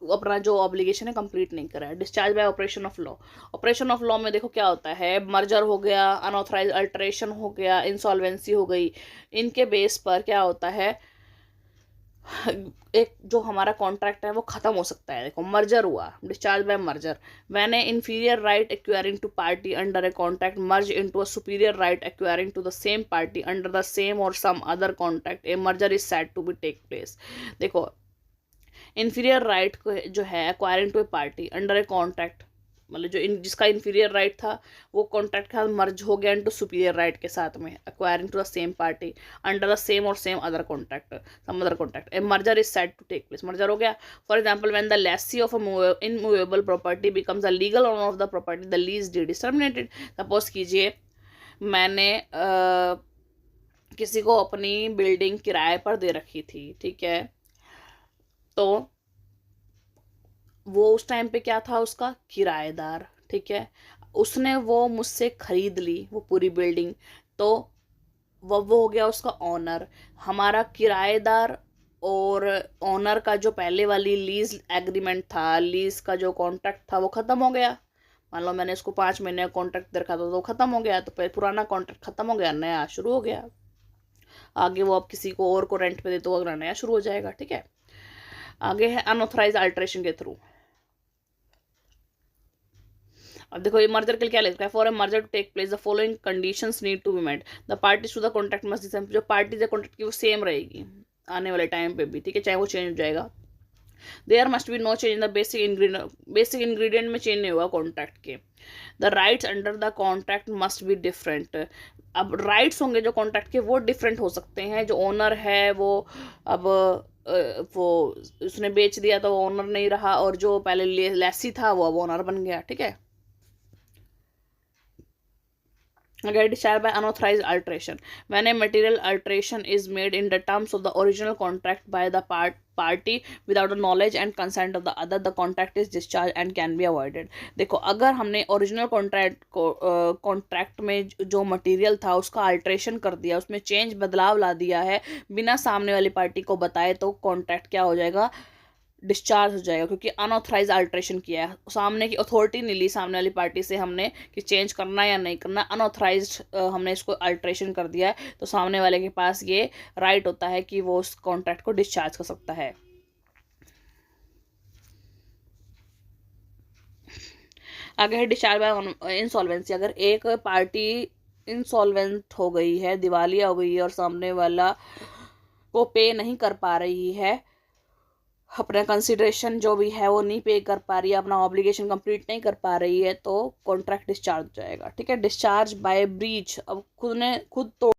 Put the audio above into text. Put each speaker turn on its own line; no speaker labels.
अपना जो ऑब्लिगेशन है कंप्लीट नहीं करा है। Discharge by operation of law, operation of law में देखो क्या होता है, मर्जर हो गया, अनऑथराइज अल्टरेशन हो गया, इंसॉल्वेंसी हो गई, इनके बेस पर क्या होता है, एक जो हमारा कॉन्ट्रैक्ट है वो खत्म हो सकता है। देखो मर्जर हुआ, discharge by merger, when a inferior right acquiring to party under a contract merge into a superior right acquiring to the same party under the same और some other contract, a merger is said to be take place. देखो inferior right जो है acquiring to a party under a contract, मतलब जो जिसका inferior right था वो contract के साथ मर्ज हो गया इनटू सुपीरियर राइट के साथ में, acquiring to the same party under the same और same other contract, some other contract, a merger is said to take place. Merger हो गया। For example when the lessee of a immovable property becomes the legal owner of the property the lease deed is terminated. Suppose कीजिए मैंने किसी को अपनी building किराए पर दे रखी थी, ठीक है, तो वो उस टाइम पे क्या था, उसका किराएदार, ठीक है, उसने वो मुझसे खरीद ली वो पूरी बिल्डिंग, तो वो हो गया उसका ऑनर। हमारा किराएदार और ऑनर का जो पहले वाली लीज एग्रीमेंट था, लीज का जो कॉन्ट्रैक्ट था वो ख़त्म हो गया। मान लो मैंने उसको 5 महीने का कॉन्ट्रैक्ट दे रखा था तो वो ख़त्म हो गया, तो पुराना कॉन्ट्रैक्ट ख़त्म हो गया, नया शुरू हो गया। आगे वो अब किसी को और को रेंट पे दे तो अगला नया शुरू हो जाएगा, ठीक है। आगे है अनऑथराइज अल्टरेशन के थ्रू। अब देखो ये मर्जर के लिए क्या लिखा है, for a merger to take place the following conditions need to be met, the parties to the contract must same, जो पार्टीज है कॉन्ट्रैक्ट की वो सेम रहेगी आने वाले टाइम पे भी, ठीक है, चाहे वो चेंज हो जाएगा। There must be no change in the basic ingredient, basic ingredient में चेंज नहीं होगा कॉन्ट्रैक्ट के। The rights under the contract must be different, अब राइट्स होंगे जो कॉन्ट्रैक्ट के वो डिफरेंट हो सकते हैं। जो ओनर है वो अब वो उसने बेच दिया तो वो ओनर नहीं रहा, और जो पहले लेसी था वो अब ओनर बन गया, ठीक है। Again, discharged by unauthorized alteration. When a material alteration is made in the terms of the original contract by the party without the knowledge and consent of the other, the contract is discharged and can be avoided. देखो अगर हमने original contract में जो material था उसका alteration कर दिया, उसमें चेंज बदलाव ला दिया है बिना सामने वाली पार्टी को बताए, तो कॉन्ट्रैक्ट क्या हो जाएगा, डिस्चार्ज हो जाएगा, क्योंकि अनऑथराइज अल्ट्रेशन किया है, सामने की अथॉरिटी नहीं ली सामने वाली पार्टी से हमने कि चेंज करना या नहीं करना, अनऑथराइज हमने इसको अल्ट्रेशन कर दिया है, तो सामने वाले के पास ये राइट होता है कि वो उस कॉन्ट्रैक्ट को डिस्चार्ज कर सकता है। आगे है डिस्चार्ज बाय इंसॉल्वेंसी। अगर एक पार्टी इंसॉल्वेंट हो गई है, दिवालिया हो गई है, और सामने वाला को पे नहीं कर पा रही है, अपना कंसिडरेशन जो भी है वो नहीं पे कर पा रही है, अपना ऑब्लिगेशन कंप्लीट नहीं कर पा रही है, तो कॉन्ट्रैक्ट डिस्चार्ज हो जाएगा, ठीक है। डिस्चार्ज बाय ब्रीच, अब खुद ने खुद तोड़